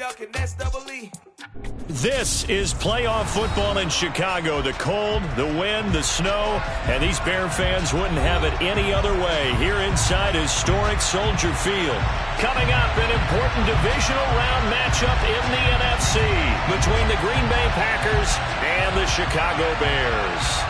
L-K, that's double E. This is playoff football in Chicago. The cold, the wind, the snow, and these Bear fans wouldn't have it any other way here inside historic Soldier Field. Coming up, an important divisional round matchup in the NFC between the Green Bay Packers and the Chicago Bears.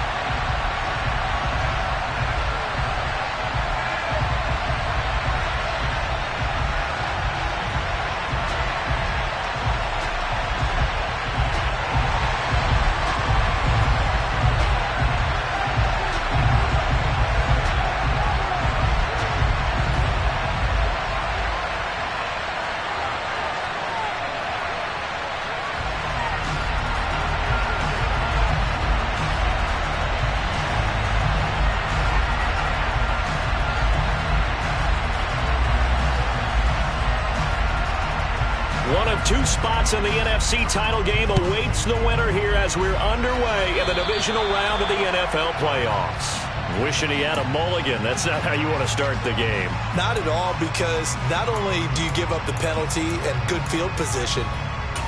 Two spots in the NFC title game awaits the winner here as we're underway in the divisional round of the NFL playoffs. Wishing he had a mulligan. That's not how you want to start the game. Not at all, because not only do you give up the penalty and good field position,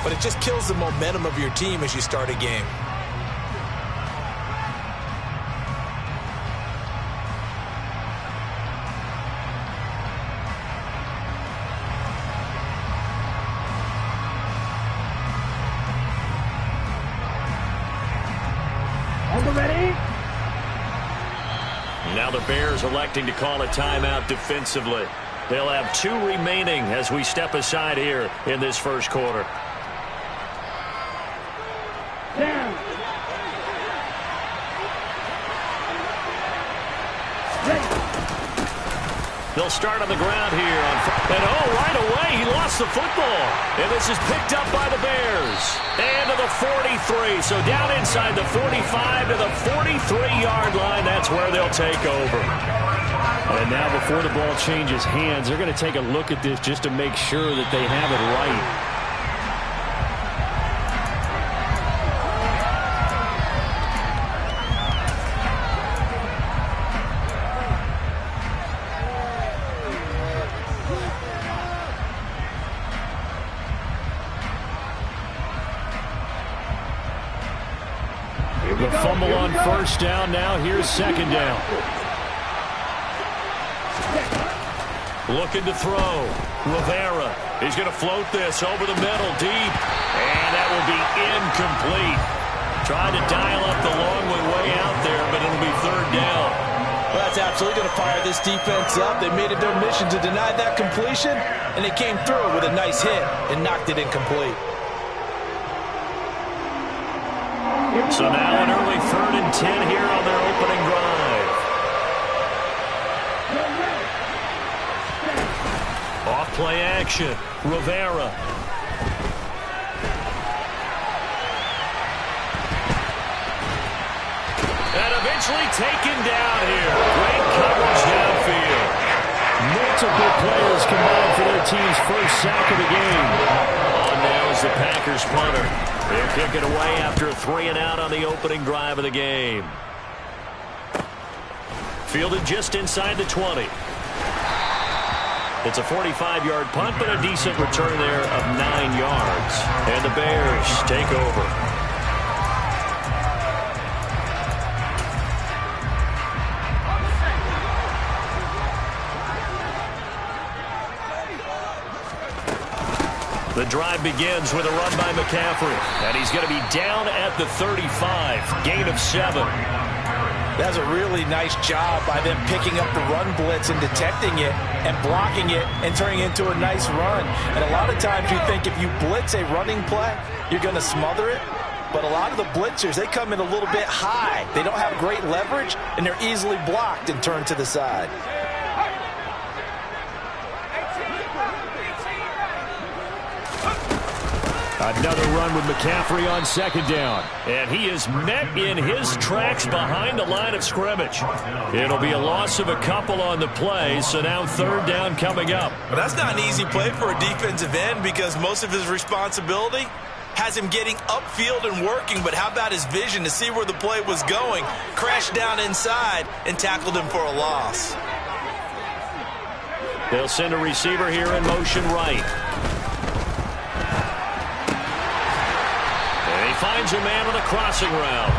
but it just kills the momentum of your team as you start a game. Now the Bears electing to call a timeout defensively. They'll have 2 remaining as we step aside here in this first quarter. Down. They'll start on the ground here. And right away, he lost the football. And this is picked up by the Bears. And to the 43. So down inside the 45 to the 43-yard line. That's where they'll take over. And now before the ball changes hands, they're going to take a look at this just to make sure that they have it right. The fumble on first down. Now here's second down. Looking to throw. Rivera. He's going to float this over the middle deep. And that will be incomplete. Trying to dial up the long way out there, but it'll be third down. Well, that's absolutely going to fire this defense up. They made it their mission to deny that completion, and they came through with a nice hit and knocked it incomplete. So now an early 3rd and 10 here on their opening drive. Off play action. Rivera. And eventually taken down here. Great coverage downfield. Multiple players combined for their team's first sack of the game. On now is the Packers punter. They'll kick it away after a 3-and-out on the opening drive of the game. Fielded just inside the 20. It's a 45-yard punt, but a decent return there of 9 yards. And the Bears take over. The drive begins with a run by McCaffrey. And he's going to be down at the 35. Gain of 7. That's a really nice job by them picking up the run blitz and detecting it and blocking it and turning it into a nice run. And a lot of times you think if you blitz a running play, you're going to smother it. But a lot of the blitzers, they come in a little bit high. They don't have great leverage, and they're easily blocked and turned to the side. Another run with McCaffrey on second down. And he is met in his tracks behind the line of scrimmage. It'll be a loss of a couple on the play, so now third down coming up. Well, that's not an easy play for a defensive end because most of his responsibility has him getting upfield and working, but how about his vision to see where the play was going, crashed down inside, and tackled him for a loss. They'll send a receiver here in motion right. finds a man on the crossing route.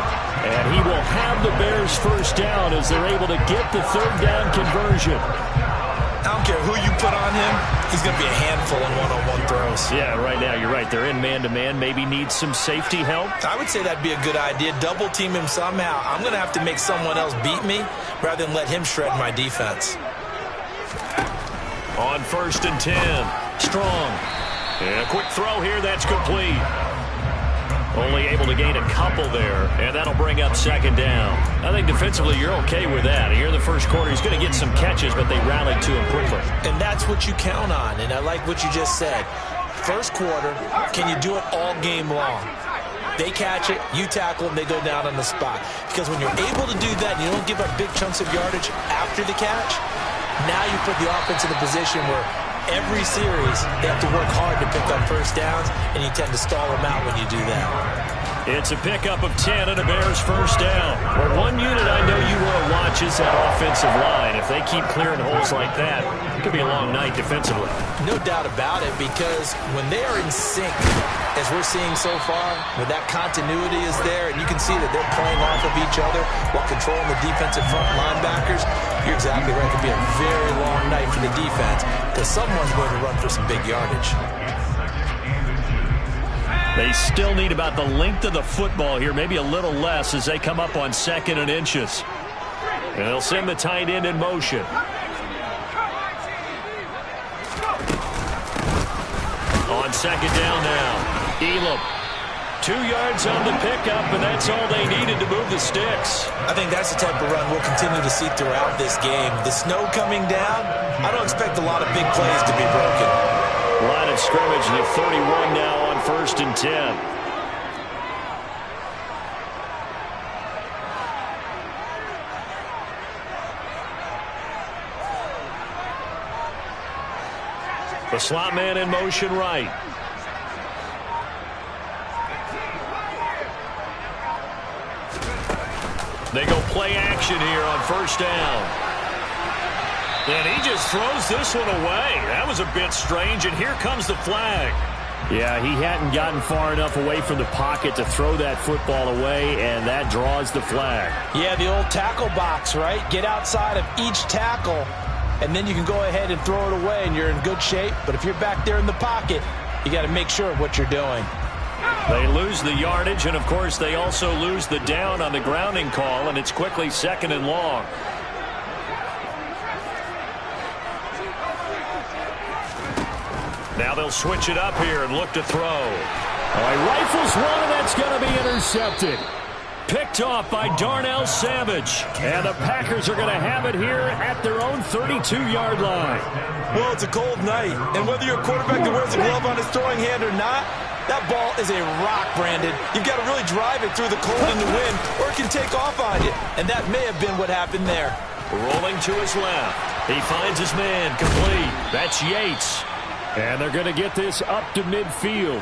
And he will have the Bears first down as they're able to get the third down conversion. I don't care who you put on him, he's going to be a handful in one-on-one throws. Yeah, right now, you're right. They're in man-to-man. Maybe need some safety help. I would say that'd be a good idea. Double team him somehow. I'm going to have to make someone else beat me rather than let him shred my defense. On 1st and 10, Strong. And a quick throw here, that's complete. Only able to gain a couple there, and that'll bring up 2nd down. I think defensively you're okay with that. Here in the first quarter, he's going to get some catches, but they rallied to him quickly. And that's what you count on, and I like what you just said. First quarter, can you do it all game long? They catch it, you tackle them, they go down on the spot. Because when you're able to do that and you don't give up big chunks of yardage after the catch, now you put the offense in a position where every series they have to work hard to pick up first downs, and you tend to stall them out when you do that. It's a pickup of 10 and a Bears first down. Well, one unit I know you want to watch is that offensive line. If they keep clearing holes like that, it could be a long night defensively. No doubt about it, because when they are in sync, as we're seeing so far, when that continuity is there, and you can see that they're playing off of each other while controlling the defensive front linebackers, you're exactly right. It could be a very long night for the defense because someone's going to run for some big yardage. They still need about the length of the football here, maybe a little less as they come up on 2nd and inches. And they'll send the tight end in motion. On 2nd down now, Elam. 2 yards on the pickup, and that's all they needed to move the sticks. I think that's the type of run we'll continue to see throughout this game. The snow coming down, I don't expect a lot of big plays to be broken. Line of scrimmage to 31 now on 1st and 10. The slot man in motion right. They go play action here on 1st down. And he just throws this one away. That was a bit strange, and here comes the flag. Yeah, he hadn't gotten far enough away from the pocket to throw that football away, and that draws the flag. Yeah, the old tackle box, right? Get outside of each tackle, and then you can go ahead and throw it away, and you're in good shape. But if you're back there in the pocket, you got to make sure of what you're doing. They lose the yardage, and, of course, they also lose the down on the grounding call, and it's quickly 2nd and long. Now they'll switch it up here and look to throw. He rifles one, and that's going to be intercepted. Picked off by Darnell Savage. And the Packers are going to have it here at their own 32-yard line. Well, it's a cold night, and whether you're a quarterback that wears a glove on his throwing hand or not, that ball is a rock, Brandon. You've got to really drive it through the cold and the wind, or it can take off on you. And that may have been what happened there. Rolling to his left. He finds his man complete. That's Yates. And they're going to get this up to midfield.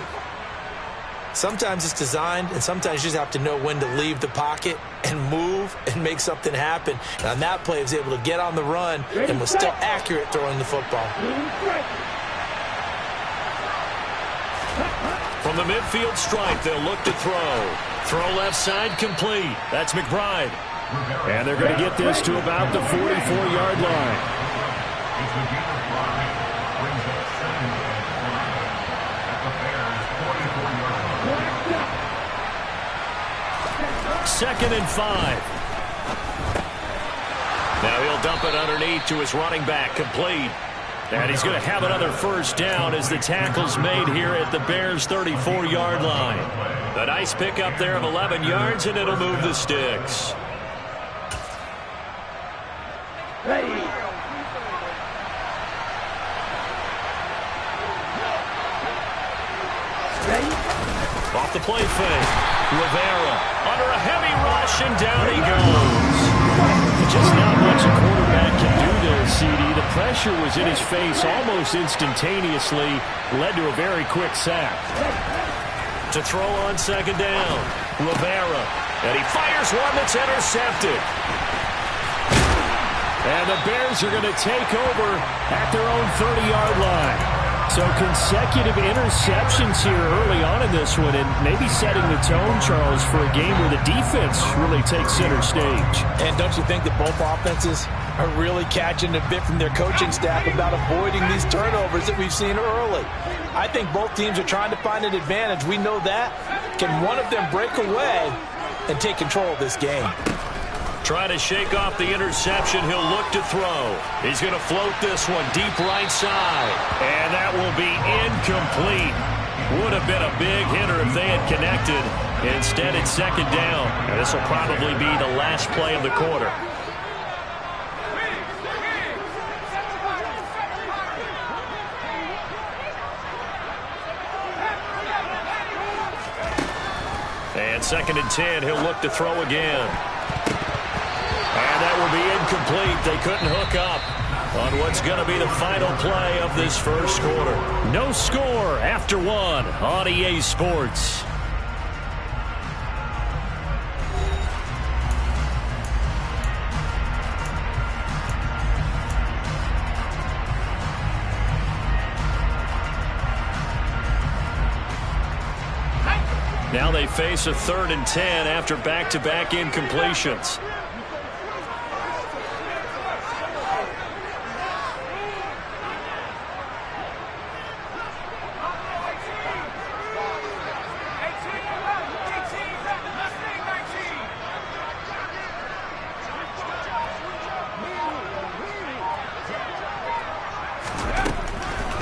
Sometimes it's designed, and sometimes you just have to know when to leave the pocket and move and make something happen. And on that play, he was able to get on the run and was still accurate throwing the football. From the midfield stripe, they'll look to throw. Throw left side complete. That's McBride. And they're going to get this to about the 44-yard line. 2nd and 5. Now he'll dump it underneath to his running back, complete. And he's going to have another first down as the tackle's made here at the Bears' 34-yard line. A nice pickup there of 11 yards, and it'll move the sticks. Off the play fake. Rivera under a heavy rush, and down he goes. Just not much a quarterback can do there, CD. The pressure was in his face almost instantaneously, led to a very quick sack. To throw on 2nd down, Rivera, and he fires one that's intercepted. And the Bears are going to take over at their own 30-yard line. So consecutive interceptions here early on in this one, and maybe setting the tone, Charles, for a game where the defense really takes center stage. And don't you think that both offenses are really catching a bit from their coaching staff about avoiding these turnovers that we've seen early? I think both teams are trying to find an advantage. We know that. Can one of them break away and take control of this game? Trying to shake off the interception. He'll look to throw. He's going to float this one deep right side. And that will be incomplete. Would have been a big hitter if they had connected. Instead, it's second down. And this will probably be the last play of the quarter. And second and 10, he'll look to throw again. And that will be incomplete. They couldn't hook up on what's going to be the final play of this first quarter. No score after one on EA Sports. Now they face a 3rd and 10 after back-to-back incompletions.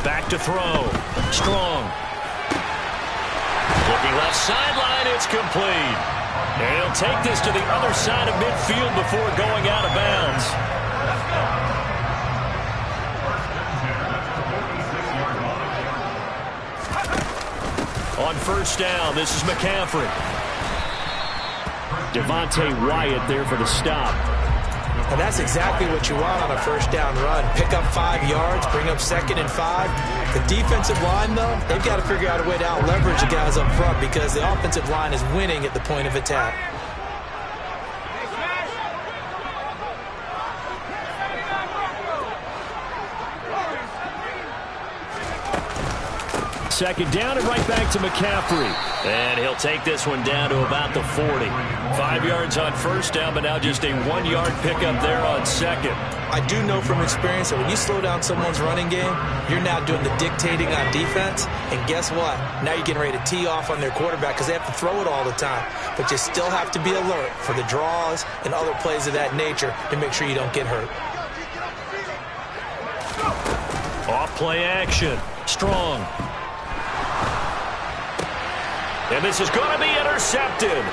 Back to throw. Strong. Looking left sideline, it's complete. And he'll take this to the other side of midfield before going out of bounds. On first down, this is McCaffrey. Devontae Wyatt there for the stop. And that's exactly what you want on a first down run. Pick up 5 yards, bring up 2nd and 5. The defensive line, though, they've got to figure out a way to out-leverage the guys up front because the offensive line is winning at the point of attack. Second down and right back to McCaffrey. And he'll take this one down to about the 40. 5 yards on first down, but now just a 1-yard pickup there on second. I do know from experience that when you slow down someone's running game, you're now doing the dictating on defense. And guess what? Now you're getting ready to tee off on their quarterback because they have to throw it all the time. But you still have to be alert for the draws and other plays of that nature to make sure you don't get hurt. Off play action. Strong. And this is going to be intercepted.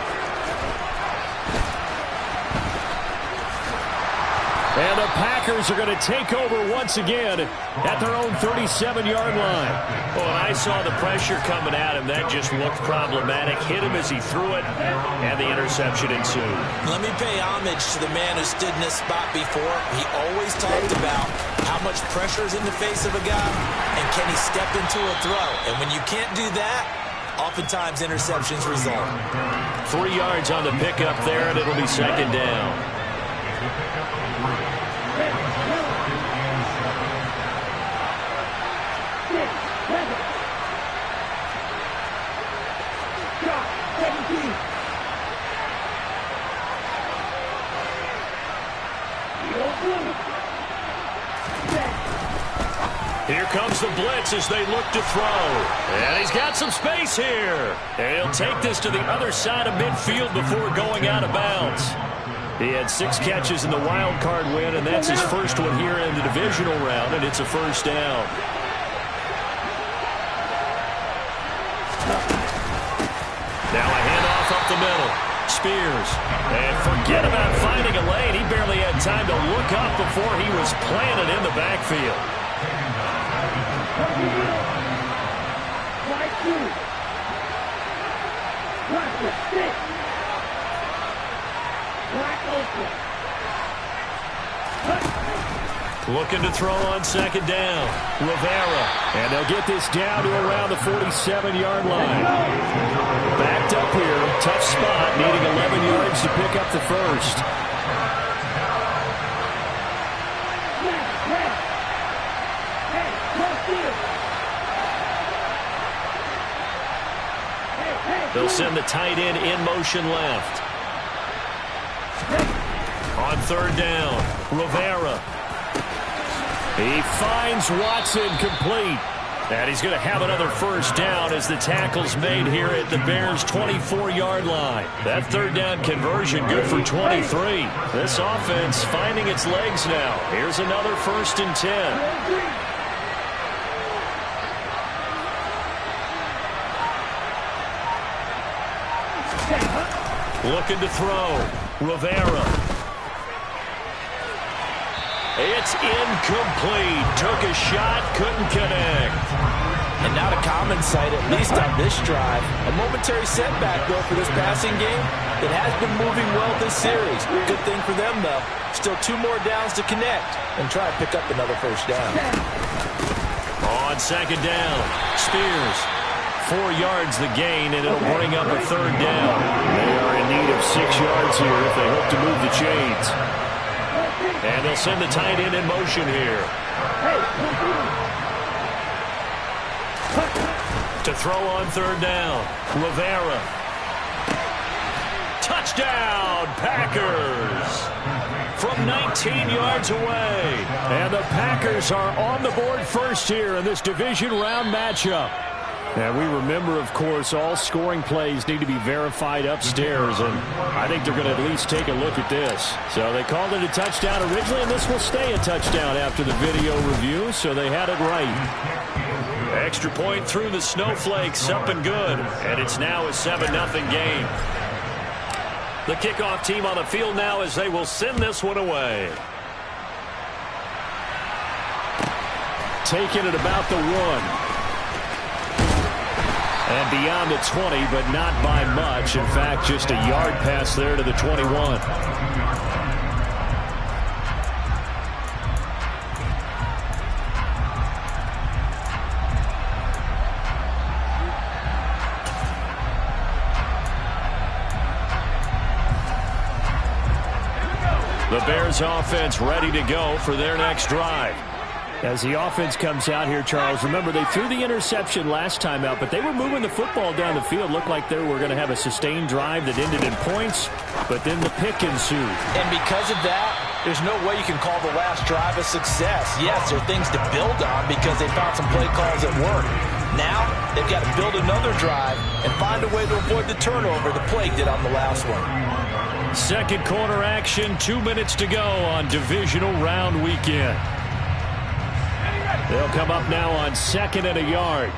And the Packers are going to take over once again at their own 37-yard line. Well, and I saw the pressure coming at him. That just looked problematic. Hit him as he threw it, and the interception ensued. Let me pay homage to the man who stood in this spot before. He always talked about how much pressure is in the face of a guy, and can he step into a throw. And when you can't do that, oftentimes interceptions result. 3 yards on the pickup there, and it'll be second down. Here comes the blitz as they look to throw. And he's got some space here. And he'll take this to the other side of midfield before going out of bounds. He had 6 catches in the wild card win, and that's his first one here in the divisional round, and it's a first down. Now a handoff up the middle. Spears. And forget about finding a lane. He barely had time to look up before he was planted in the backfield. Looking to throw on second down. Rivera. And they'll get this down to around the 47-yard line. Backed up here. Tough spot. Needing 11 yards to pick up the first. They'll send the tight end in motion left. On third down, Rivera. He finds Watson complete. And he's going to have another first down as the tackle's made here at the Bears' 24-yard line. That third down conversion good for 23. This offense finding its legs now. Here's another 1st and 10. Looking to throw. Rivera. It's incomplete. Took a shot, couldn't connect. And not a common sight, at least on this drive. A momentary setback, though, for this passing game. It has been moving well this series. Good thing for them, though. Still 2 more downs to connect and try to pick up another first down. On second down, Spears. 4 yards the gain, and it'll bring up a third down. They are in need of 6 yards here if they hope to move the chains. And they'll send the tight end in motion here. To throw on third down, Rivera. Touchdown, Packers! From 19 yards away. And the Packers are on the board first here in this division round matchup. And we remember, of course, all scoring plays need to be verified upstairs, and I think they're going to at least take a look at this. So they called it a touchdown originally, and this will stay a touchdown after the video review, so they had it right. Extra point through the snowflakes, up and good, and it's now a 7-0 game. The kickoff team on the field now as they will send this one away. Taking it about the 1. And beyond the 20, but not by much. In fact, just a yard pass there to the 21. The Bears offense ready to go for their next drive. As the offense comes out here, Charles, remember they threw the interception last time out, but they were moving the football down the field. Looked like they were going to have a sustained drive that ended in points, but then the pick ensued. And because of that, there's no way you can call the last drive a success. Yes, there are things to build on because they found some play calls that work. Now, they've got to build another drive and find a way to avoid the turnover the Plague did on the last one. Second quarter action, 2 minutes to go on divisional round weekend. They'll come up now on 2nd and a yard.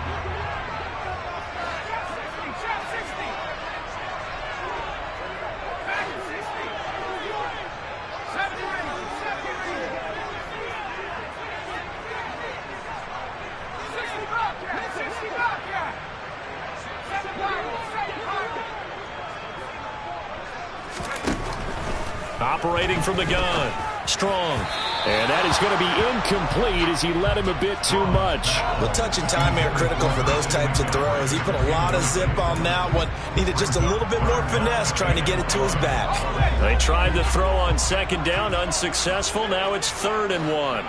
Operating from the gun, Strong. And that is going to be incomplete as he led him a bit too much. Well, touch and time are critical for those types of throws. He put a lot of zip on that one. Needed just a little bit more finesse trying to get it to his back. They tried to throw on second down, unsuccessful. Now it's 3rd and 1.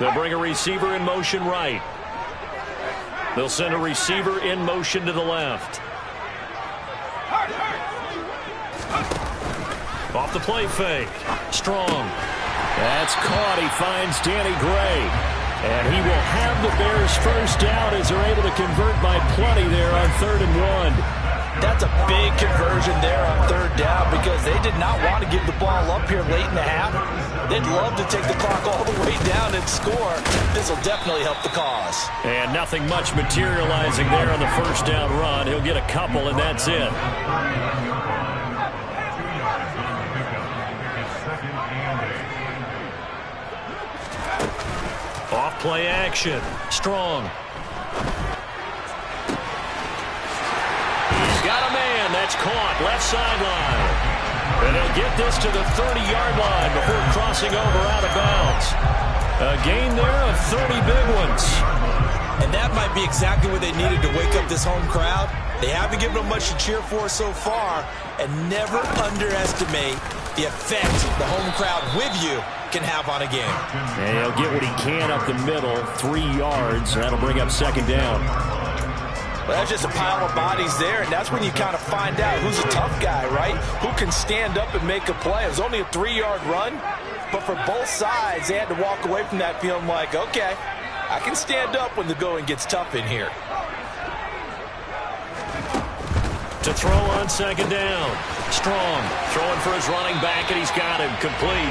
They'll bring a receiver in motion right. They'll send a receiver in motion to the left. Off the play fake. Strong. That's caught. He finds Danny Gray. And he will have the Bears first down as they're able to convert by plenty there on 3rd and 1. That's a big conversion there on 3rd down because they did not want to give the ball up here late in the half. They'd love to take the clock all the way down and score. This will definitely help the cause. And nothing much materializing there on the first down run. He'll get a couple, and that's it. Off play action. Strong. He's got a man. That's caught. Left sideline. And he'll get this to the 30-yard line before crossing over out of bounds. A gain there of 30 big ones. And that might be exactly what they needed to wake up this home crowd. They haven't given them much to cheer for so far. And never underestimate the effect the home crowd with you can have on a game. And he'll get what he can up the middle, 3 yards. That'll bring up second down. Well, that's just a pile of bodies there, and that's when you kind of find out who's a tough guy, right? Who can stand up and make a play. It was only a 3-yard run, but for both sides, they had to walk away from that feeling like, okay, I can stand up when the going gets tough in here. To throw on second down. Strong throwing for his running back, and he's got him complete.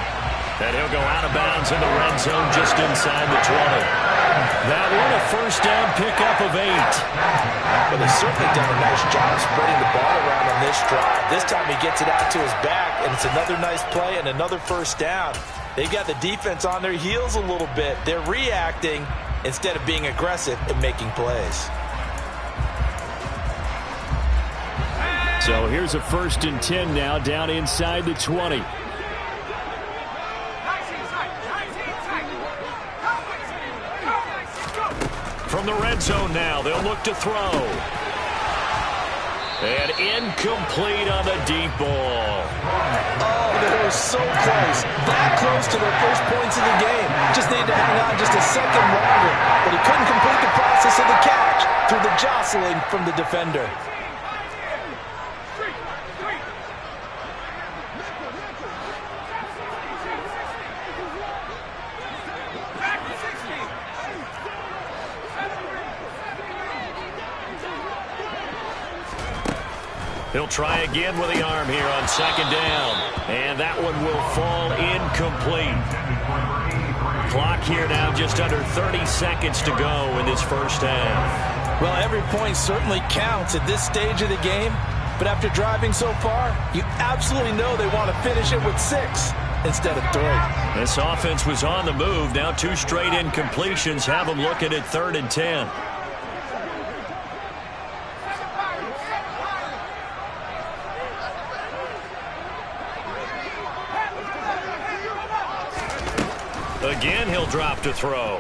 And he'll go out of bounds in the red zone just inside the 20. That one a first down pickup of 8. Well, they've certainly done a nice job spreading the ball around on this drive. This time he gets it out to his back, and it's another nice play and another first down. They've got the defense on their heels a little bit. They're reacting instead of being aggressive and making plays. So here's a 1st and 10 now down inside the 20. From the red zone now, they'll look to throw. And incomplete on the deep ball. Oh, they were so close. That close to their first points of the game. Just needed to hang on just a second longer. But he couldn't complete the process of the catch through the jostling from the defender. He'll try again with the arm here on second down. And that one will fall incomplete. Clock here now just under 30 seconds to go in this first half. Well, every point certainly counts at this stage of the game. But after driving so far, you absolutely know they want to finish it with 6 instead of 3. This offense was on the move. Now 2 straight incompletions have them looking at 3rd and 10. Again, he'll drop to throw.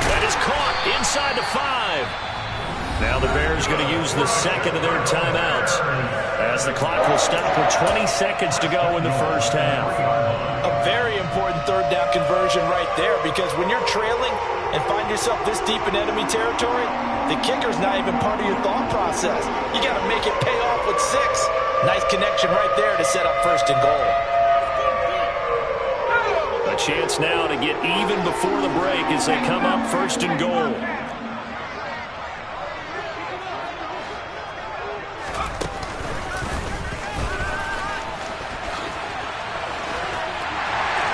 That is caught inside the 5. Now the Bears going to use the second of their timeouts as the clock will stop with 20 seconds to go in the first half. A very important 3rd down conversion right there, because when you're trailing and find yourself this deep in enemy territory, the kicker's not even part of your thought process. You got to make it pay off with 6. Nice connection right there to set up 1st and goal. A chance now to get even before the break as they come up 1st and goal.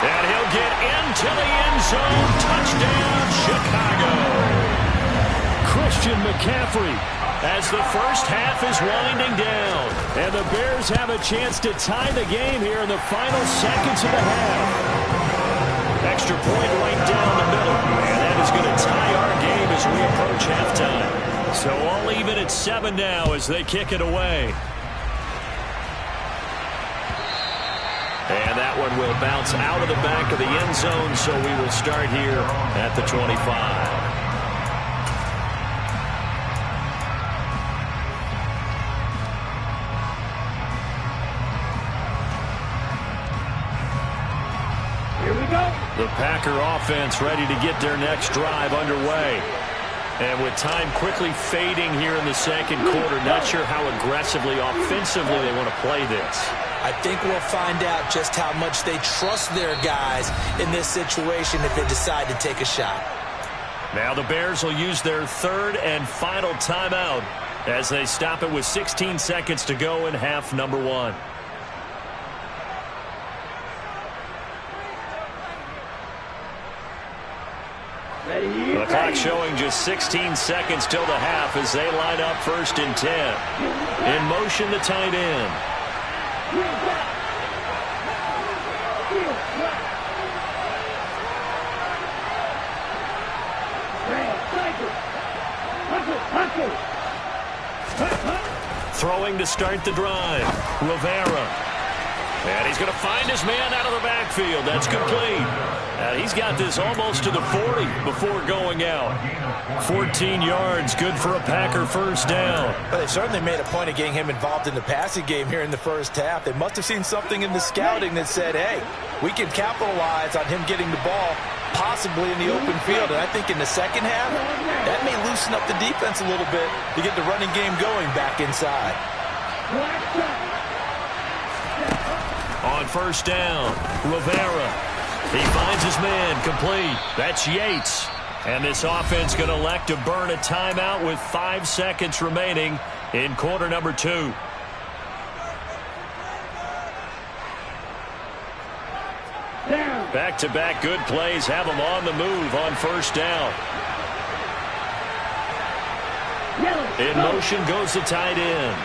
And he'll get into the end zone. Touchdown, Chicago. Christian McCaffrey as the first half is winding down. And the Bears have a chance to tie the game here in the final seconds of the half. Extra point right down the middle. And that is going to tie our game as we approach halftime. So all even at 7 now as they kick it away. And that one will bounce out of the back of the end zone, so we will start here at the 25. The Packer offense ready to get their next drive underway. And with time quickly fading here in the second quarter, not sure how aggressively, offensively they want to play this. I think we'll find out just how much they trust their guys in this situation if they decide to take a shot. Now the Bears will use their 3rd and final timeout as they stop it with 16 seconds to go in half number 1. The clock showing just 16 seconds till the half as they line up 1st and 10. In motion, the tight end. Throwing to start the drive. Rivera. And he's going to find his man out of the backfield. That's complete. And he's got this almost to the 40 before going out. 14 yards, good for a Packer first down. Well, they certainly made a point of getting him involved in the passing game here in the first half. They must have seen something in the scouting that said, hey, we can capitalize on him getting the ball possibly in the open field. And I think in the second half, that may loosen up the defense a little bit to get the running game going back inside. On first down, Rivera. He finds his man, complete. That's Yates. And this offense going to elect to burn a timeout with 5 seconds remaining in quarter number 2. Back-to-back good plays have them on the move on first down. In motion goes the tight end.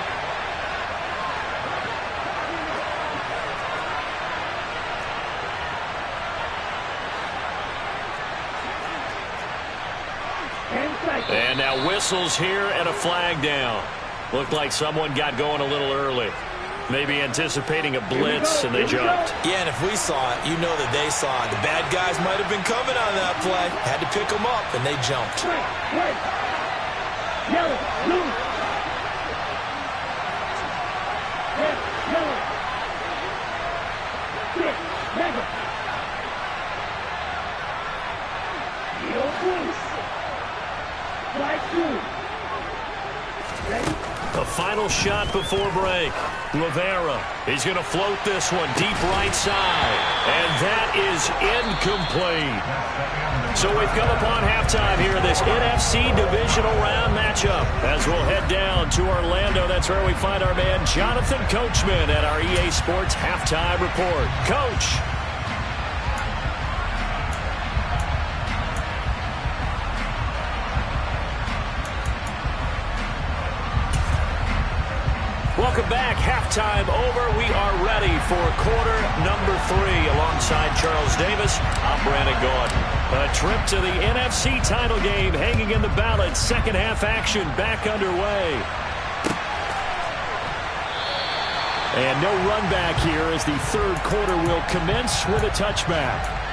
And now whistles here and a flag down. Looked like someone got going a little early. Maybe anticipating a blitz, and they jumped. Yeah, and if we saw it, you know that they saw it. The bad guys might have been coming on that play. Had to pick them up, and they jumped. Yellow, blue. Red, yellow. Red, mega. Yellow, blue. Black, blue. Ready? A final shot before break. Rivera, he's going to float this one deep right side. And that is incomplete. So we've come upon halftime here in this NFC Divisional Round matchup. As we'll head down to Orlando, that's where we find our man Jonathan Coachman at our EA Sports Halftime Report. Coach. Welcome back. Halftime over. We are ready for quarter number 3. Alongside Charles Davis, I'm Brandon Gaudin. A trip to the NFC title game hanging in the balance. Second half action back underway. And no run back here as the third quarter will commence with a touchback.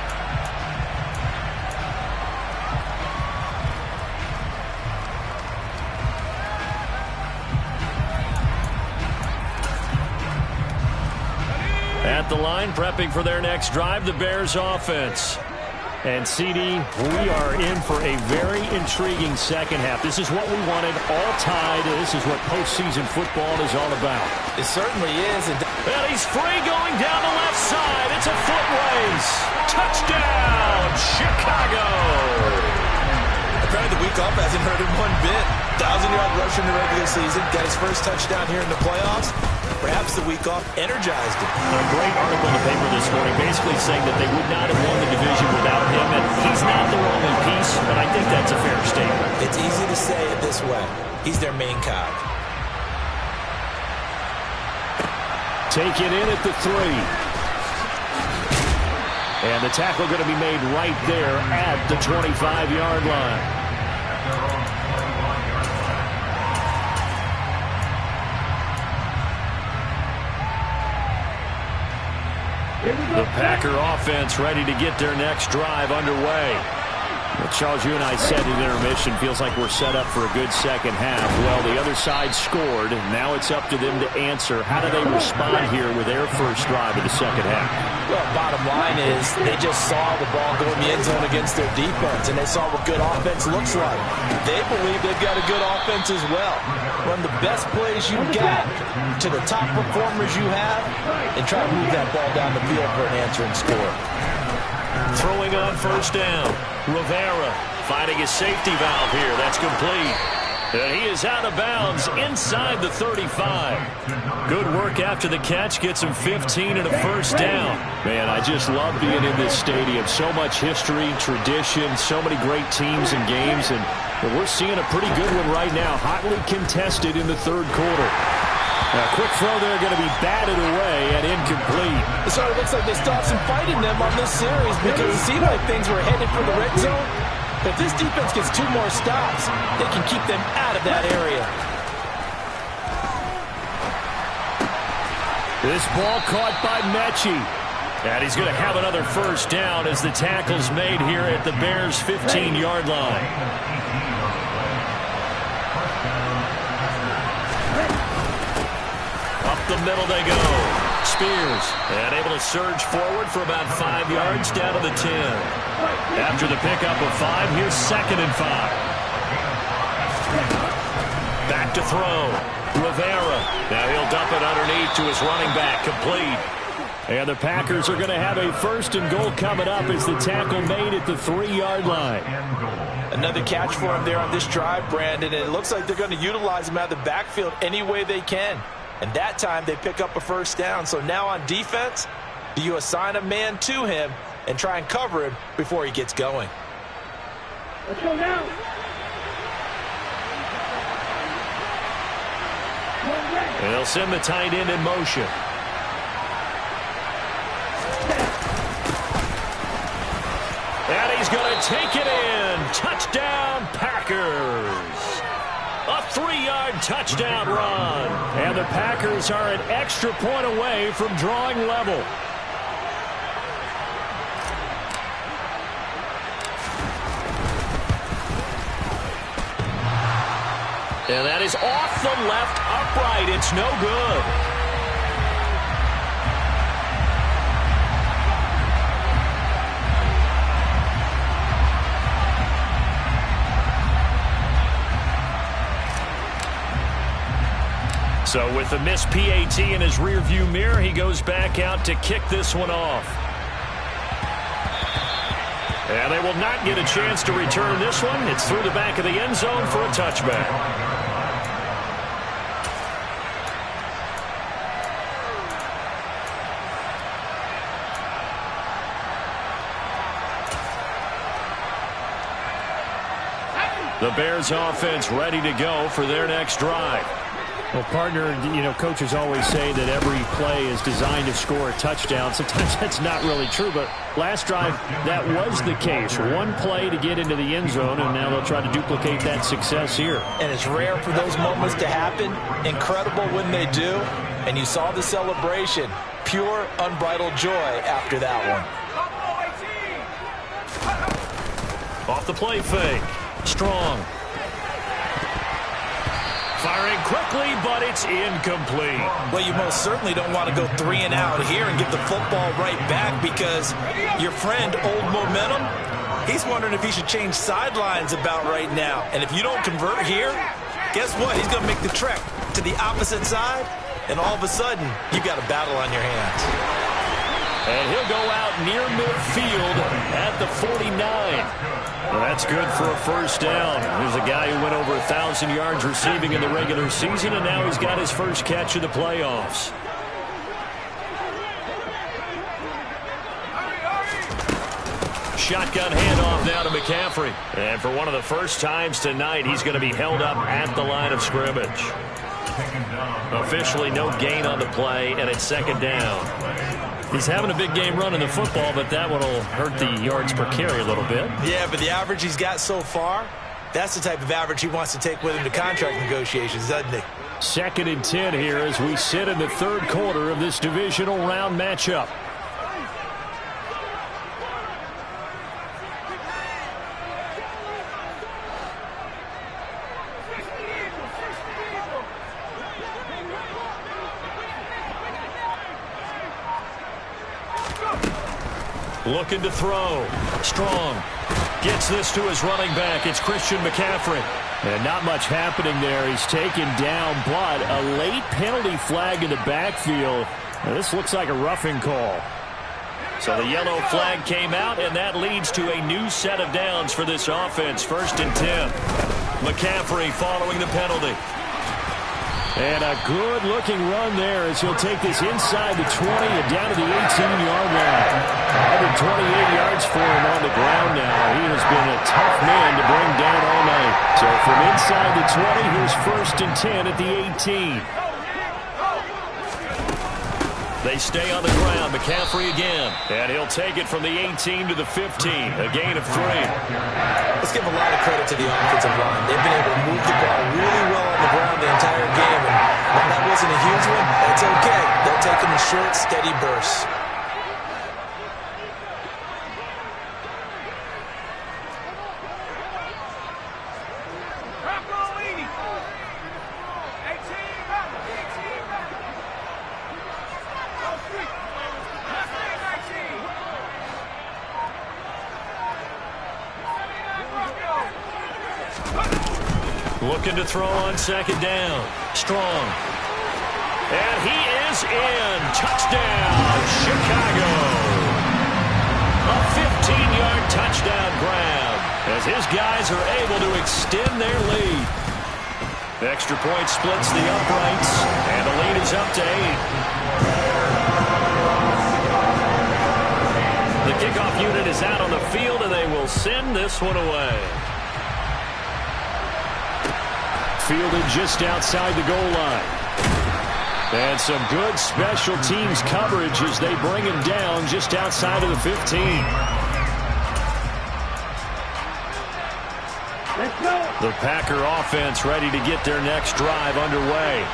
At the line, prepping for their next drive, the Bears offense. And CD, we are in for a very intriguing second half. This is what we wanted, all tied. This is what postseason football is all about. It certainly is. And he's free going down the left side. It's a foot race. Touchdown, Chicago. Apparently the week off hasn't hurt him one bit. 1,000-yard rush in the regular season. Got his first touchdown here in the playoffs. Perhaps the week off energized him. A great article in the paper this morning basically saying that they would not have won the division without him, and he's not the only piece, but I think that's a fair statement. It's easy to say it this way. He's their main cog. Taken in at the 3. And the tackle going to be made right there at the 25-yard line. The Packer offense ready to get their next drive underway. Well, Charles, you and I said at intermission, feels like we're set up for a good second half. Well, the other side scored. Now it's up to them to answer. How do they respond here with their first drive of the second half? Well, bottom line is they just saw the ball go in the end zone against their defense, and they saw what good offense looks like. They believe they've got a good offense as well. Run the best plays you've got to the top performers you have, and try to move that ball down the field for an answering score. Throwing on first down. Rivera finding his safety valve here. That's complete. And he is out of bounds inside the 35. Good work after the catch. Gets him 15 and a first down. Man, I just love being in this stadium. So much history, tradition, so many great teams and games. And we're seeing a pretty good one right now. Hotly contested in the third quarter. A quick throw there going to be batted away and incomplete. It sort of looks like they stopped some fight in them on this series because it seemed like things were headed for the red zone. If this defense gets 2 more stops, they can keep them out of that area. This ball caught by Mechie. And he's going to have another first down as the tackle's made here at the Bears' 15-yard line. Up the middle they go. Spears, and able to surge forward for about 5 yards down to the 10. After the pickup of 5, here's 2nd and 5. Back to throw. Rivera. Now he'll dump it underneath to his running back. Complete. And the Packers are going to have a 1st and goal coming up as the tackle made at the 3-yard line. Another catch for him there on this drive, Brandon. And it looks like they're going to utilize him out of the backfield any way they can. And that time they pick up a 1st down. So now on defense, do you assign a man to him and try and cover him before he gets going? Let's go now. They'll send the tight end in motion. And he's going to take it in. Touchdown, Packers. A 3-yard touchdown run. And the Packers are an extra point away from drawing level. And that is off the left upright. It's no good. So with the missed PAT in his rearview mirror, he goes back out to kick this one off. And they will not get a chance to return this one. It's through the back of the end zone for a touchback. The Bears offense ready to go for their next drive. Well, partner, coaches always say that every play is designed to score a touchdown. Sometimes that's not really true, but last drive, that was the case. One play to get into the end zone, and now they'll try to duplicate that success here. And it's rare for those moments to happen. Incredible when they do. And you saw the celebration. Pure, unbridled joy after that one. Off the play fake. Strong. Firing quickly, but it's incomplete. Well, you most certainly don't want to go 3 and out here and get the football right back because your friend, Old Momentum, he's wondering if he should change sidelines about right now. And if you don't convert here, guess what? He's going to make the trek to the opposite side, and all of a sudden, you've got a battle on your hands. And he'll go out near midfield at the 49. Well, that's good for a first down. Here's a guy who went over 1,000 yards receiving in the regular season, and now he's got his first catch of the playoffs. Shotgun handoff now to McCaffrey. And for one of the first times tonight, he's going to be held up at the line of scrimmage. Officially no gain on the play, and it's 2nd down. He's having a big game running the football, but that one will hurt the yards per carry a little bit. Yeah, but the average he's got so far, that's the type of average he wants to take with him to contract negotiations, doesn't he? 2nd and 10 here as we sit in the 3rd quarter of this divisional round matchup. Looking to throw. Strong. Gets this to his running back. It's Christian McCaffrey. And not much happening there. He's taken down, but a late penalty flag in the backfield. Now, this looks like a roughing call. So the yellow flag came out, and that leads to a new set of downs for this offense. 1st and 10. McCaffrey following the penalty. And a good-looking run there as he'll take this inside the 20 and down to the 18-yard line. 128 yards for him on the ground now. He has been a tough man to bring down all night. So from inside the 20, here's 1st and 10 at the 18. They stay on the ground. McCaffrey again. And he'll take it from the 18 to the 15. A gain of 3. Let's give a lot of credit to the offensive line. They've been able to move the ball really well on the ground the entire game. And while that wasn't a huge one, that's okay. They'll take them in short, steady bursts. Looking to throw on second down. Strong. And he is in. Touchdown, Chicago. A 15-yard touchdown grab as his guys are able to extend their lead. The extra point splits the uprights, and the lead is up to 8. The kickoff unit is out on the field, and they will send this one away. Fielded just outside the goal line. And some good special teams coverage as they bring him down just outside of the 15. Let's go. The Packer offense ready to get their next drive underway.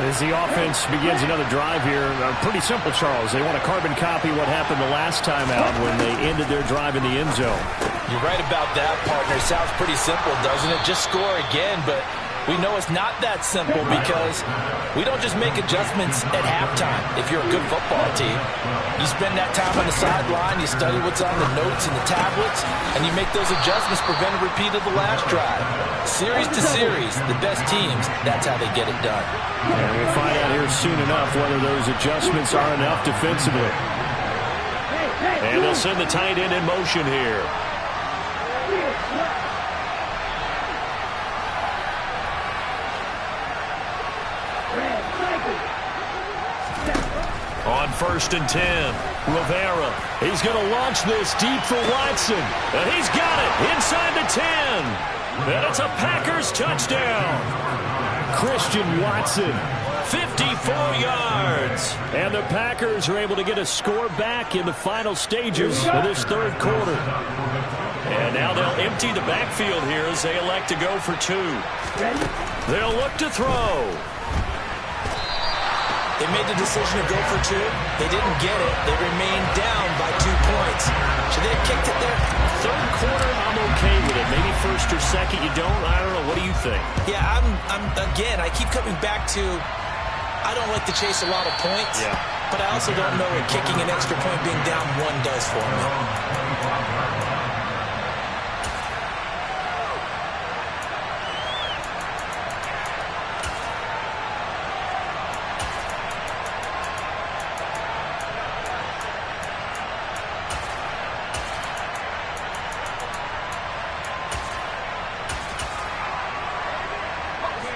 As the offense begins another drive here, pretty simple, Charles. They want to carbon copy what happened the last time out when they ended their drive in the end zone. You're right about that, partner. Sounds pretty simple, doesn't it? Just score again, but we know it's not that simple because we don't just make adjustments at halftime if you're a good football team. You spend that time on the sideline, you study what's on the notes and the tablets, and you make those adjustments, prevent a repeat of the last drive. Series to series, the best teams, that's how they get it done. And we'll find out here soon enough whether those adjustments are enough defensively. And they'll send the tight end in motion here. On 1st and 10, Rivera. He's going to launch this deep for Watson. And he's got it inside the 10. And it's a Packers touchdown. Christian Watson. 54 yards. And the Packers are able to get a score back in the final stages of this third quarter. And now they'll empty the backfield here as they elect to go for 2. They'll look to throw. They made the decision to go for 2. They didn't get it. They remained down by 2 points. Should they have kicked it there? Third quarter, I'm okay with it. Maybe first or second, you don't. I don't know. What do you think? Yeah, again, I keep coming back to I don't like to chase a lot of points. Yeah. But I also don't know what kicking an extra point being down 1 does for me.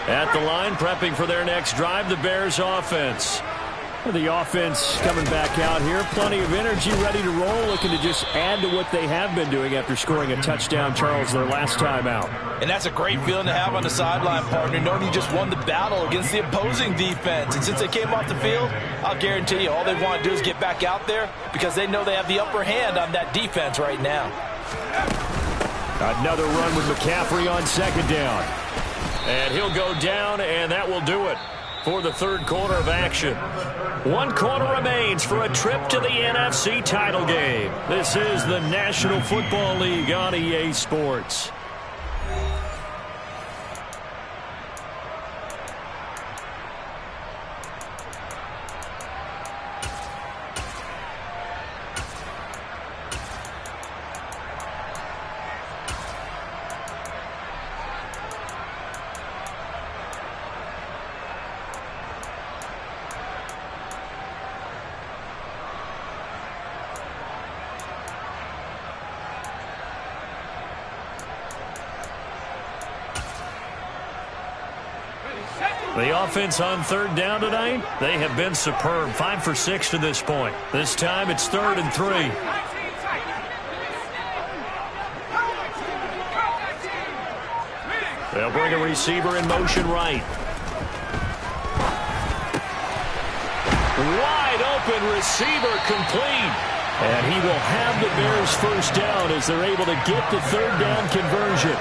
At the line, prepping for their next drive, the Bears offense. The offense coming back out here. Plenty of energy, ready to roll, looking to just add to what they have been doing after scoring a touchdown, Charles, their last time out. And that's a great feeling to have on the sideline, partner, knowing you just won the battle against the opposing defense. And since they came off the field, I'll guarantee you all they want to do is get back out there because they know they have the upper hand on that defense right now. Another run with McCaffrey on second down. And he'll go down, and that will do it for the third quarter of action. 1 quarter remains for a trip to the NFC title game. This is the National Football League on EA Sports. The offense on third down tonight, they have been superb. 5 for 6 to this point. This time it's 3rd and 3. They'll bring a receiver in motion right. Wide open receiver complete. And he will have the Bears first down as they're able to get the third down conversion.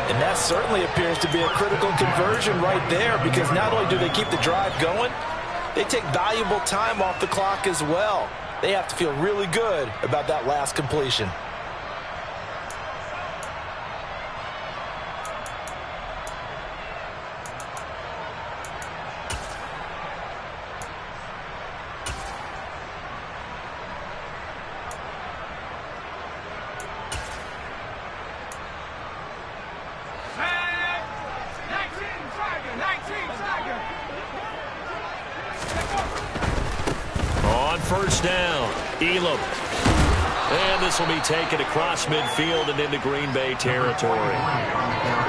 And that certainly appears to be a critical conversion right there because not only do they keep the drive going, they take valuable time off the clock as well. They have to feel really good about that last completion. On first down, Elam. And this will be taken across midfield and into Green Bay territory.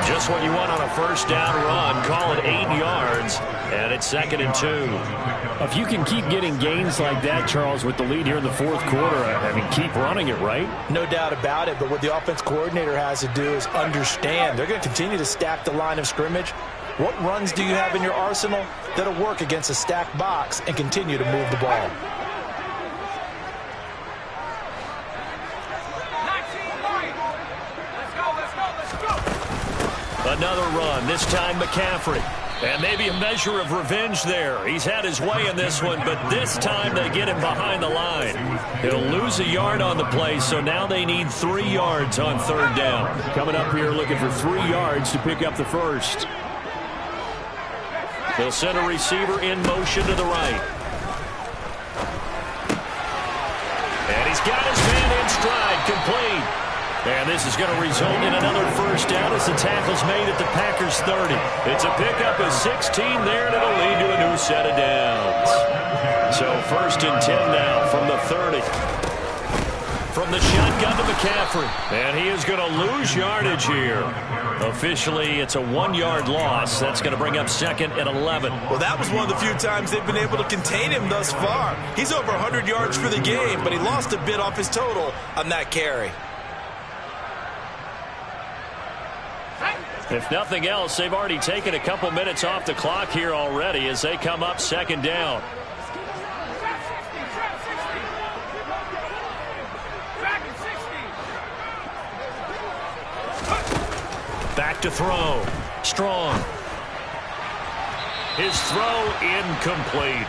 Just what you want on a first down run. Call it 8 yards, and it's 2nd and 2. If you can keep getting gains like that, Charles, with the lead here in the fourth quarter, I mean, keep running it, right? No doubt about it, but what the offense coordinator has to do is understand. They're going to continue to stack the line of scrimmage. What runs do you have in your arsenal that'll work against a stacked box and continue to move the ball? Another run, this time McCaffrey. And maybe a measure of revenge there. He's had his way in this one, but this time they get him behind the line. He'll lose a yard on the play, so now they need 3 yards on third down. Coming up here looking for 3 yards to pick up the first. They'll send a receiver in motion to the right. And he's got his man in stride, complete. And this is going to result in another first down as the tackle's made at the Packers' 30. It's a pickup of 16 there, and it'll lead to a new set of downs. So 1st and 10 now from the 30. From the shotgun to McCaffrey. And he is going to lose yardage here. Officially, it's a 1-yard loss. That's going to bring up 2nd and 11. Well, that was one of the few times they've been able to contain him thus far. He's over 100 yards for the game, but he lost a bit off his total on that carry. If nothing else, they've already taken a couple minutes off the clock here already as they come up 2nd down. Back to throw. Strong. His throw incomplete.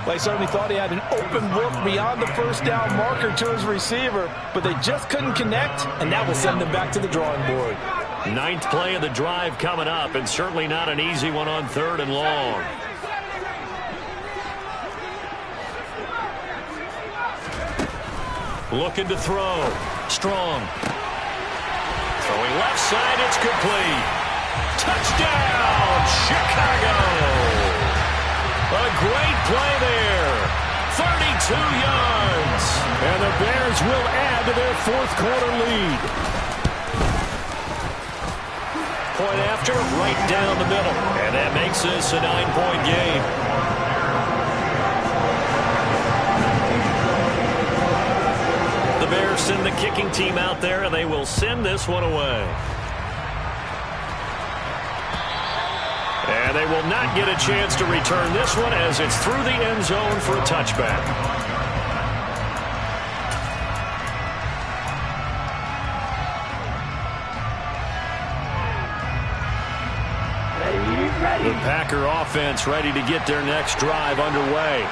Well, he certainly thought he had an open look beyond the first down marker to his receiver, but they just couldn't connect, and that will send them back to the drawing board. 9th play of the drive coming up, and certainly not an easy one on 3rd and long. Looking to throw. Strong. Throwing left side, it's complete. Touchdown, Chicago! A great play there. 32 yards. And the Bears will add to their fourth quarter lead. Point after, right down the middle. And that makes this a 9-point game. The Bears send the kicking team out there, and they will send this one away. And they will not get a chance to return this one as it's through the end zone for a touchback. The Packer offense ready to get their next drive underway.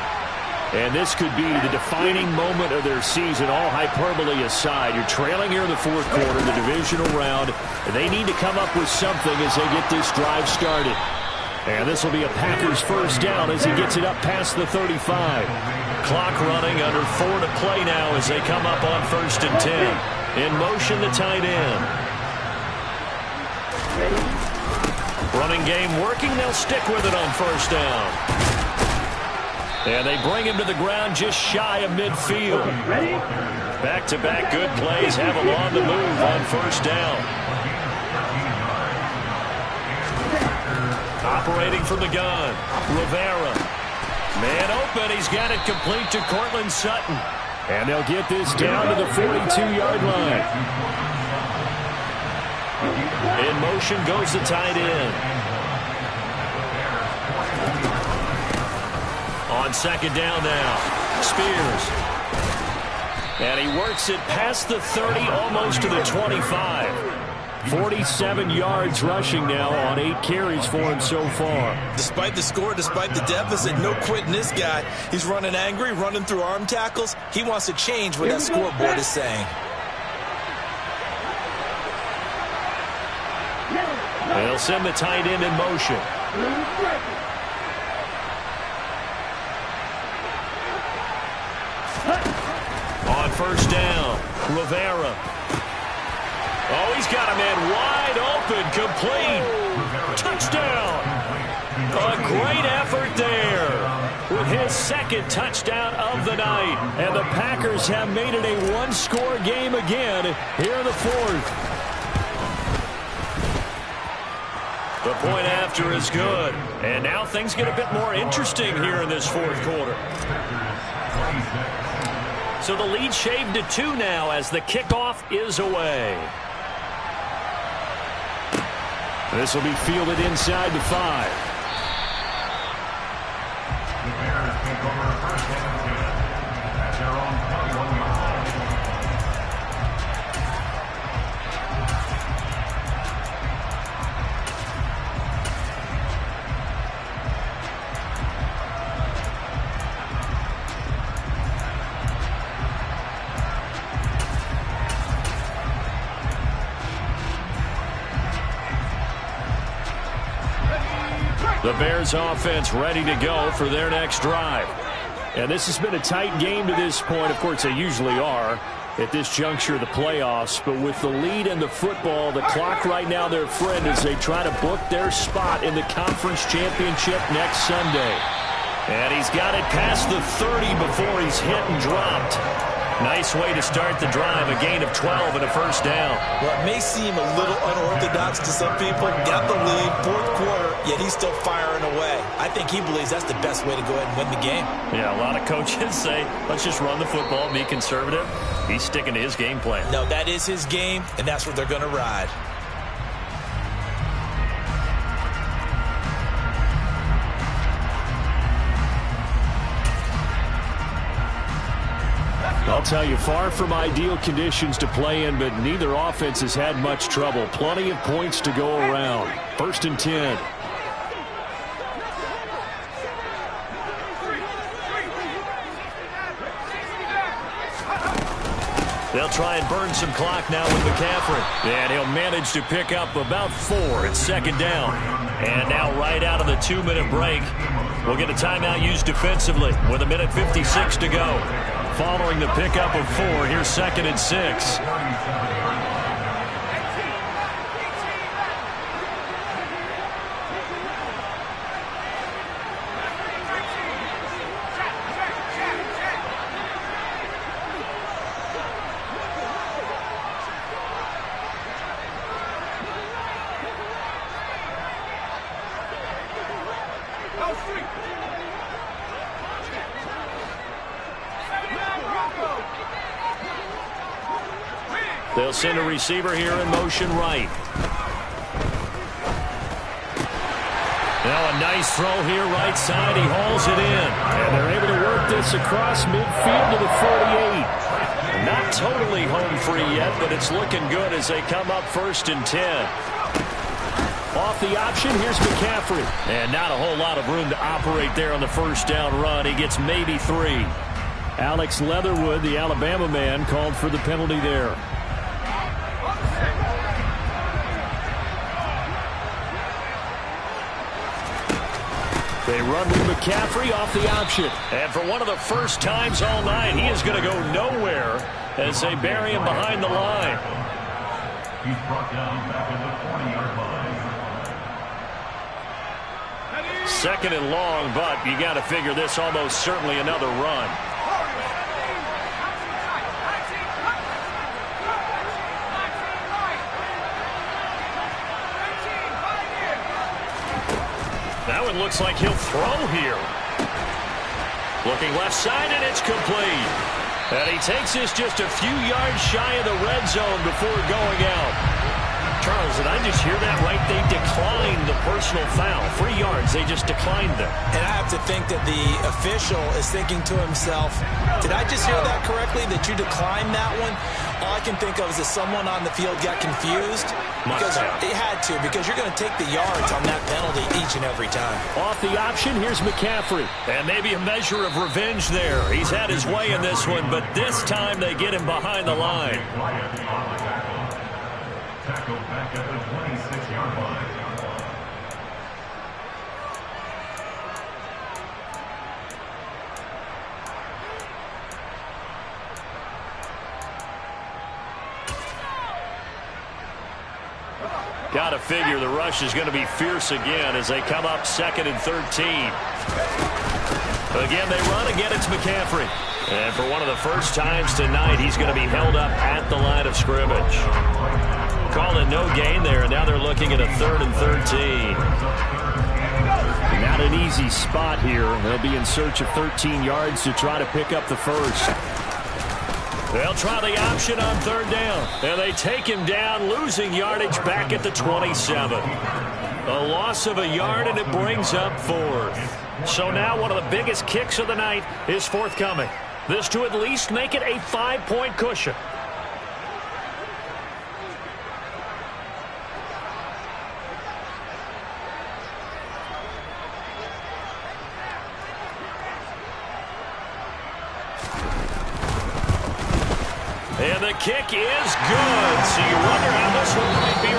And this could be the defining moment of their season, all hyperbole aside. You're trailing here in the fourth quarter, the divisional round, and they need to come up with something as they get this drive started. And this will be a Packers first down as he gets it up past the 35. Clock running, under 4 to play now as they come up on 1st and 10. In motion, the tight end. Running game working. They'll stick with it on first down. And they bring him to the ground just shy of midfield. Back-to-back good plays have him on the move on first down. Operating from the gun, Rivera. Man open, he's got it complete to Courtland Sutton. And they'll get this down to the 42-yard line. In motion goes the tight end. On second down now, Spears. And he works it past the 30, almost to the 25. 47 yards rushing now on 8 carries for him so far. Despite the score, despite the deficit, no quitting this guy. He's running angry, running through arm tackles. He wants to change what that scoreboard is saying. They'll send the tight end in motion. On first down, Rivera. Oh, he's got a man wide open, complete. Touchdown. A great effort there with his second touchdown of the night. And the Packers have made it a one-score game again here in the fourth. The point after is good. And now things get a bit more interesting here in this fourth quarter. So the lead shaved to 2 now as the kickoff is away. This will be fielded inside the 5. The Bears take over first and 10 at their own 21 yard line. The Bears offense ready to go for their next drive. And this has been a tight game to this point. Of course, they usually are at this juncture of the playoffs. But with the lead in the football, the clock right now their friend as they try to book their spot in the conference championship next Sunday. And he's got it past the 30 before he's hit and dropped. Nice way to start the drive, a gain of 12 and a first down. Well, it may seem a little unorthodox to some people. Got the lead, fourth quarter, yet he's still firing away. I think he believes that's the best way to go ahead and win the game. Yeah, a lot of coaches say, let's just run the football, be conservative. He's sticking to his game plan. No, that is his game, and that's what they're going to ride. I'll tell you, far from ideal conditions to play in, but neither offense has had much trouble. Plenty of points to go around. First and 10. They'll try and burn some clock now with McCaffrey. And he'll manage to pick up about 4 at second down. And now right out of the 2-minute break, we'll get a timeout used defensively with 1:56 to go. Following the pickup of 4, here's second and 6. They'll send a receiver here in motion right. Now a nice throw here right side. He hauls it in. And they're able to work this across midfield to the 48. Not totally home free yet, but it's looking good as they come up first and 10. Off the option, here's McCaffrey. And not a whole lot of room to operate there on the first down run. He gets maybe 3. Alex Leatherwood, the Alabama man, called for the penalty there. They run with McCaffrey off the option. And for one of the first times all night, he is going to go nowhere as they bury him behind the line. He's brought down back at the 20-yard line. Second and long, but you got to figure this almost certainly another run. Now it looks like he'll throw here. Looking left side, and it's complete. And he takes this just a few yards shy of the red zone before going out. Charles, did I just hear that right? They declined the personal foul. 3 yards, they just declined them. And I have to think that the official is thinking to himself, did I just hear that correctly, that you declined that one? All I can think of is that someone on the field got confused. Because it had to, because you're going to take the yards on that penalty each and every time. Off the option, here's McCaffrey. And maybe a measure of revenge there. He's had his way in this one, but this time they get him behind the line. Tackle back at the 26-yard line. Got to figure the rush is going to be fierce again as they come up 2nd and 13. Again, they run. Again, it's McCaffrey. And for one of the first times tonight, he's going to be held up at the line of scrimmage. Calling no gain there, and now they're looking at a 3rd and 13. Not an easy spot here. They'll be in search of 13 yards to try to pick up the first. They'll try the option on 3rd down. And they take him down, losing yardage back at the 27. A loss of a yard, and it brings up 4th. So now one of the biggest kicks of the night is forthcoming. This to at least make it a 5-point cushion. And the kick is good. So you wonder how this one might be